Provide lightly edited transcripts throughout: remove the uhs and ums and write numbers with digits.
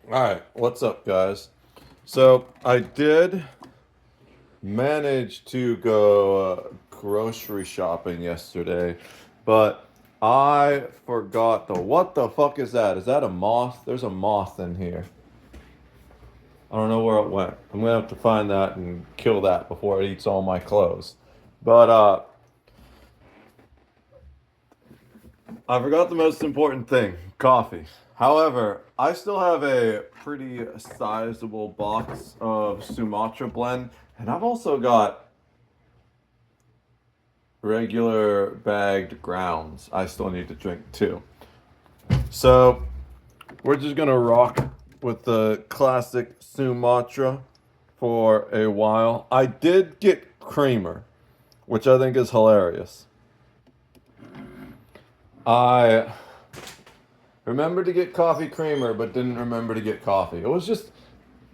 Alright, what's up, guys? So, I did manage to go grocery shopping yesterday, but I forgot the. What the fuck is that? Is that a moth? There's a moth in here. I don't know where it went. I'm gonna have to find that and kill that before it eats all my clothes. But, I forgot the most important thing coffee. However, I still have a pretty sizable box of Sumatra blend, and I've also got regular bagged grounds I still need to drink too. So, we're just gonna rock with the classic Sumatra for a while. I did get creamer, which I think is hilarious. I remember to get coffee creamer, but didn't remember to get coffee. It was just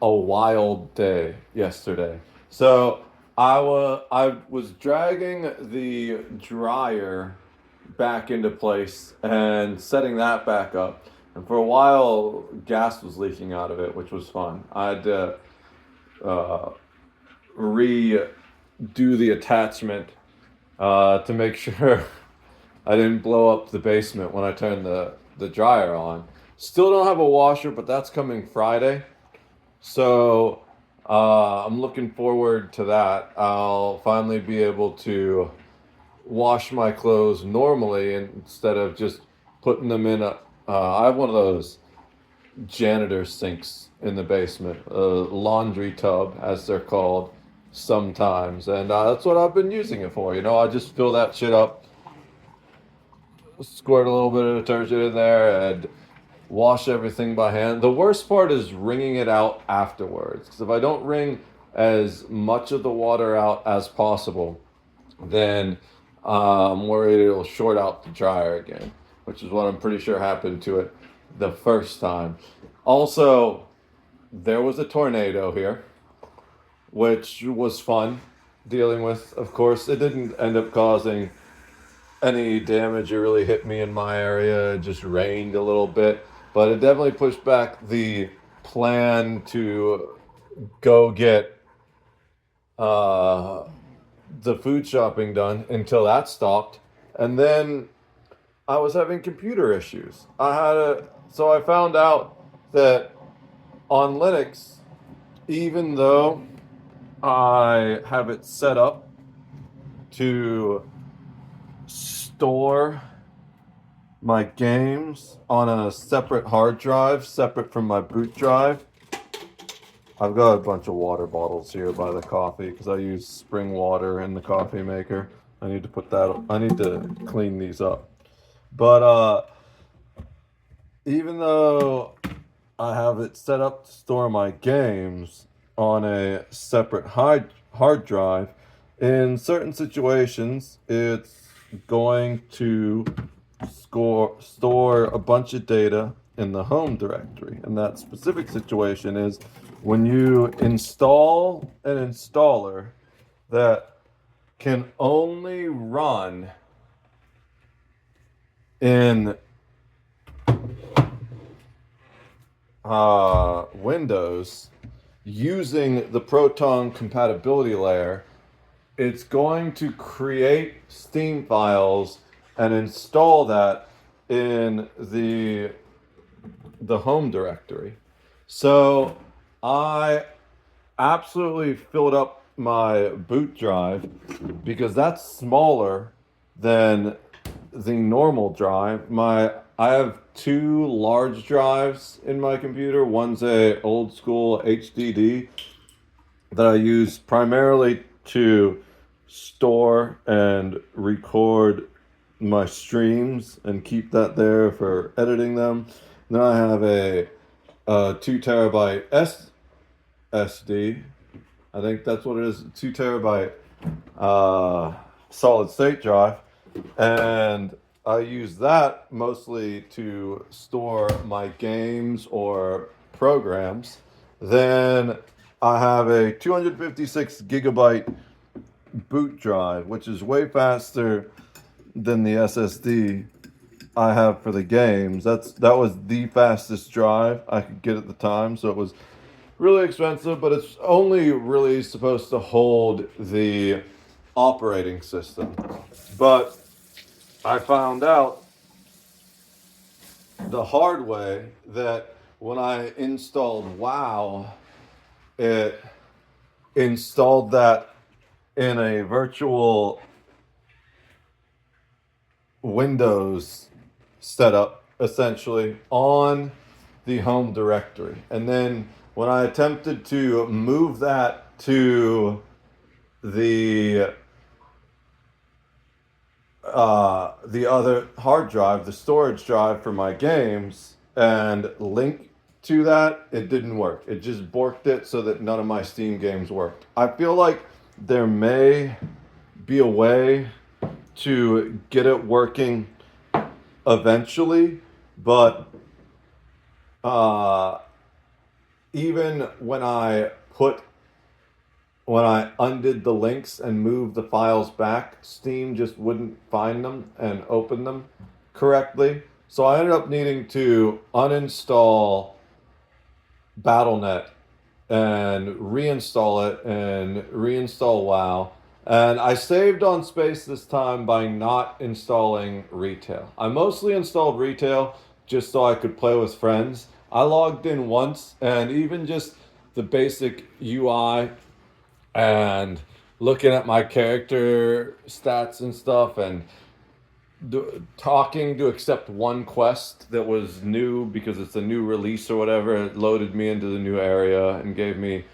a wild day yesterday. So I was dragging the dryer back into place and setting that back up. And for a while, gas was leaking out of it, which was fun. I had to uh, redo the attachment to make sure I didn't blow up the basement when I turned the dryer on. Still don't have a washer, but that's coming Friday. So I'm looking forward to that. I'll finally be able to wash my clothes normally instead of just putting them in a. I have one of those janitor sinks in the basement, a laundry tub, as they're called sometimes. And that's what I've been using it for. I just fill that shit up, squirt a little bit of detergent in there, and wash everything by hand. The worst part is wringing it out afterwards. Because if I don't wring as much of the water out as possible, then I'm worried it'll short out the dryer again, which is what I'm pretty sure happened to it the first time. Also, there was a tornado here, which was fun dealing with. Of course, it didn't end up causing any damage. It really hit me in my area. It just rained a little bit, but it definitely pushed back the plan to go get uh, the food shopping done until that stopped. And then I was having computer issues. So I found out that on Linux, even though I have it set up to store my games on a separate hard drive, separate from my boot drive. I've got a bunch of water bottles here by the coffee because I use spring water in the coffee maker. I need to clean these up. But even though I have it set up to store my games on a separate hard drive, in certain situations, it's going to store a bunch of data in the home directory. And that specific situation is when you install an installer that can only run in Windows using the Proton compatibility layer, it's going to create Steam files and install that in the home directory. So I absolutely filled up my boot drive because that's smaller than the normal drive. I have two large drives in my computer. One's a old school HDD that I use primarily to store and record my streams and keep that there for editing them. Then I have a 2 terabyte SSD. I think that's what it is, 2 terabyte solid state drive. And I use that mostly to store my games or programs. Then I have a 256 gigabyte boot drive, which is way faster than the SSD. I have for the games. That was the fastest drive I could get at the time, so it was really expensive, but it's only really supposed to hold the operating system. But I found out the hard way that when I installed WoW, it installed that in a virtual Windows setup, essentially, on the home directory. And then when I attempted to move that to the the other hard drive, the storage drive for my games, and link to that, it didn't work. It just borked it so that none of my Steam games worked. I feel like there may be a way to get it working eventually, but uh, even when I undid the links and moved the files back, Steam just wouldn't find them and open them correctly. So I ended up needing to uninstall BattleNet and reinstall it and reinstall WoW. And I saved on space this time by not installing retail. I mostly installed retail just so I could play with friends. I logged in once, and even just the basic UI and looking at my character stats and stuff, and talking to accept one quest that was new because it's a new release or whatever. It loaded me into the new area and gave me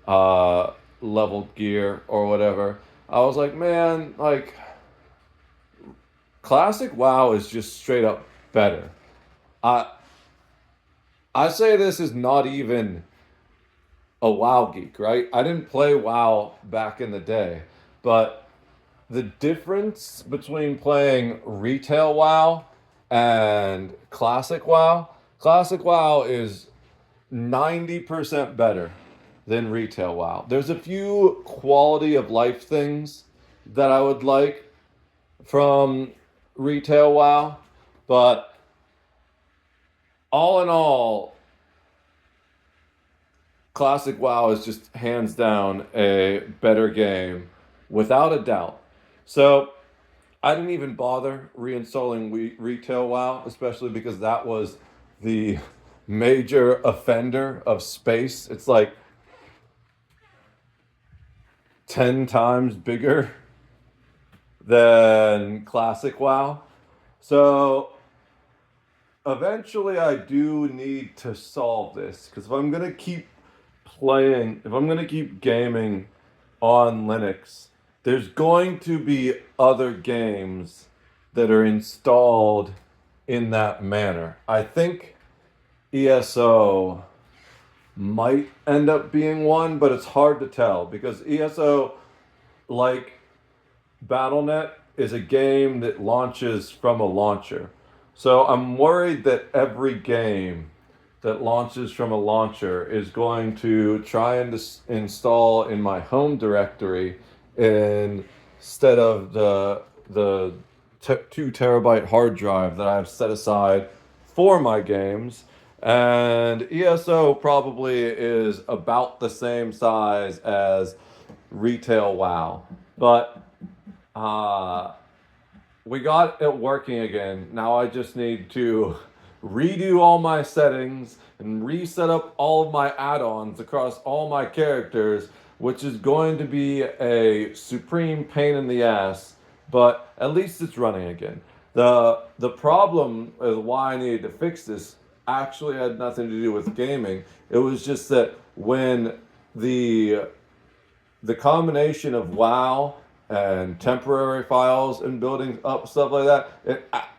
leveled gear or whatever. I was like, man, like, classic WoW is just straight up better. I I say this is not even a WoW geek, right? I didn't play WoW back in the day, but the difference between playing retail WoW and classic WoW is 90% better than retail WoW. There's a few quality of life things that I would like from retail WoW, but all in all, classic WoW is just hands down a better game without a doubt. So I didn't even bother reinstalling retail WoW, especially because that was the major offender of space. It's like 10 times bigger than classic WoW. So eventually I do need to solve this, because if I'm going to keep if I'm going to keep gaming on Linux, there's going to be other games that are installed in that manner. I think ESO might end up being one, but it's hard to tell because ESO, like BattleNet, is a game that launches from a launcher. So I'm worried that every game that launches from a launcher is going to try and install in my home directory instead of the 2 terabyte hard drive that I've set aside for my games. And ESO probably is about the same size as retail WoW, but we got it working again. Now I just need to redo all my settings and reset up all of my add-ons across all my characters, which is going to be a supreme pain in the ass, but at least it's running again. The problem is why I needed to fix this actually had nothing to do with gaming. It was just that when the combination of WoW and temporary files and building up stuff like that,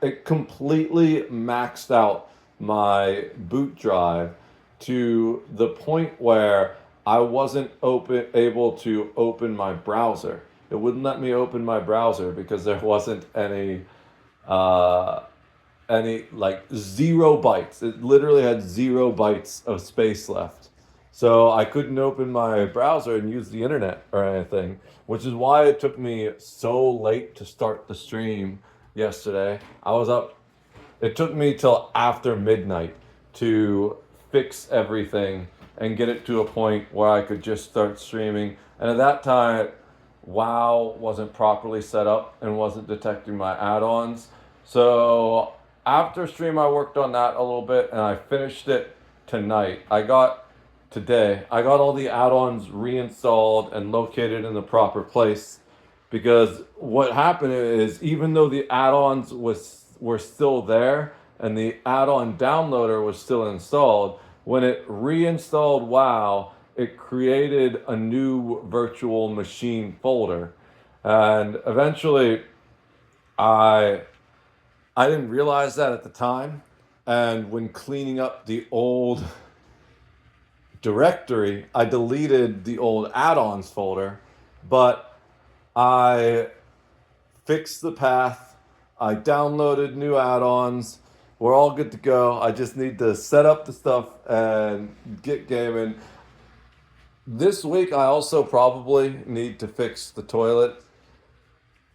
it completely maxed out my boot drive to the point where I wasn't able to open my browser. It wouldn't let me open my browser because there wasn't any like 0 bytes. It literally had 0 bytes of space left. So I couldn't open my browser and use the internet or anything, which is why it took me so late to start the stream yesterday. I was up It took me till after midnight to fix everything and get it to a point where I could just start streaming. And at that time, WoW wasn't properly set up and wasn't detecting my add-ons. So after stream, I worked on that a little bit and I finished it tonight. I got all the add-ons reinstalled and located in the proper place, because what happened is, even though the add-ons were still there and the add-on downloader was still installed, when it reinstalled WoW, it created a new virtual machine folder. And eventually I I didn't realize that at the time. And when cleaning up the old directory, I deleted the old add-ons folder, but I fixed the path. I downloaded new add-ons. We're all good to go. I just need to set up the stuff and get gaming. This week, I also probably need to fix the toilet.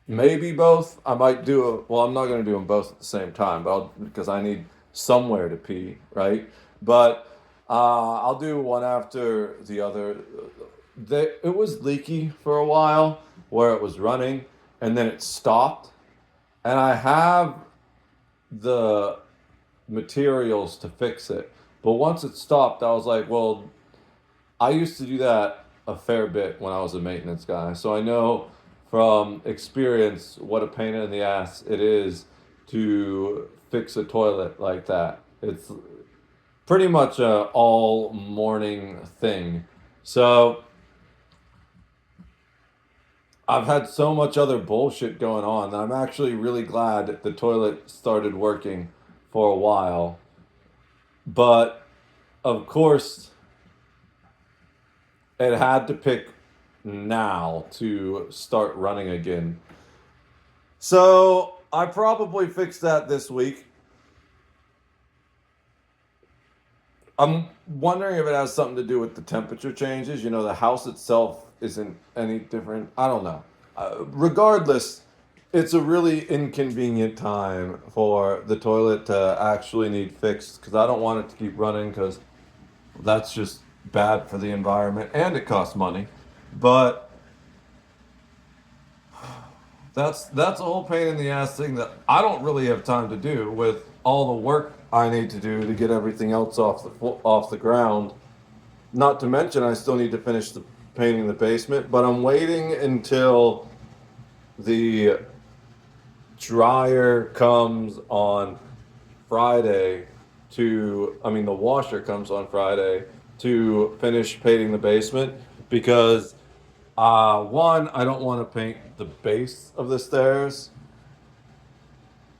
Maybe both. I might do well, I'm not going to do them both at the same time, because I need somewhere to pee, right? But I'll do one after the other. It was leaky for a while where it was running and then it stopped. And I have the materials to fix it. But once it stopped, I was like, well, I used to do that a fair bit when I was a maintenance guy. So I know from experience what a pain in the ass it is to fix a toilet like that. It's pretty much a all morning thing. So I've had so much other bullshit going on that I'm actually really glad that the toilet started working for a while. But of course, it had to pick now to start running again. So I probably fixed that this week. I'm wondering if it has something to do with the temperature changes. You know, the house itself isn't any different. I don't know. Regardless, it's a really inconvenient time for the toilet to actually need fixed, because I don't want it to keep running, because that's just bad for the environment and it costs money. But that's a whole pain in the ass thing that I don't really have time to do with all the work I need to do to get everything else off the ground. Not to mention, I still need to finish the painting the basement, but I'm waiting until the dryer comes on Friday the washer comes on Friday to finish painting the basement, because one, I don't want to paint the base of the stairs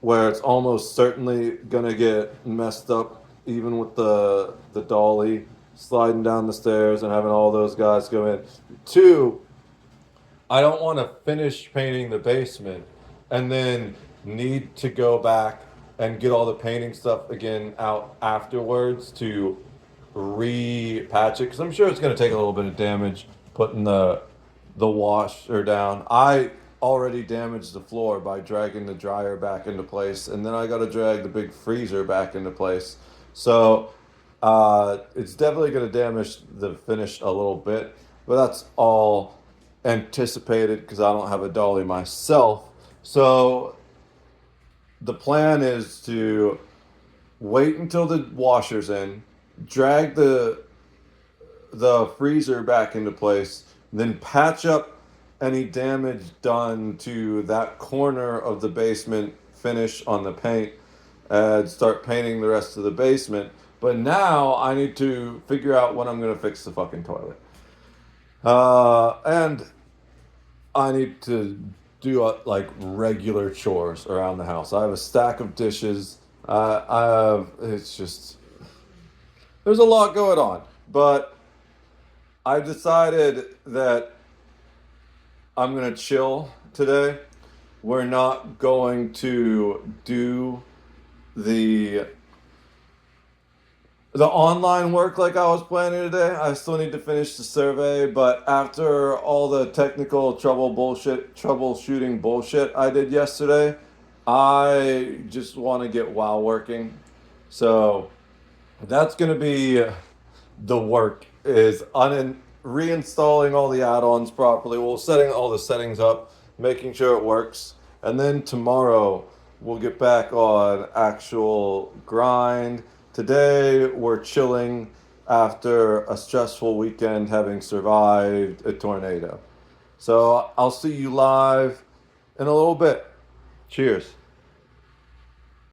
where it's almost certainly gonna get messed up, even with the dolly sliding down the stairs and having all those guys go in. Two, I don't want to finish painting the basement and then need to go back and get all the painting stuff again out afterwards to re-patch it, because I'm sure it's going to take a little bit of damage putting the washer down. I already damaged the floor by dragging the dryer back into place, and then I got to drag the big freezer back into place. So it's definitely going to damage the finish a little bit, but that's all anticipated because I don't have a dolly myself. So the plan is to wait until the washer's in, drag the freezer back into place, then patch up any damage done to that corner of the basement, finish on the paint, and start painting the rest of the basement. But now I need to figure out when I'm going to fix the fucking toilet. And I need to do like regular chores around the house. I have a stack of dishes. It's just, there's a lot going on. But I decided that I'm going to chill today. We're not going to do the online work like I was planning today. I still need to finish the survey, but after all the technical troubleshooting bullshit I did yesterday, I just want to get WoW working. So that's going to be the work is reinstalling all the add-ons properly. Well, setting all the settings up, making sure it works. And then tomorrow we'll get back on actual grind. Today we're chilling after a stressful weekend having survived a tornado. So I'll see you live in a little bit. Cheers.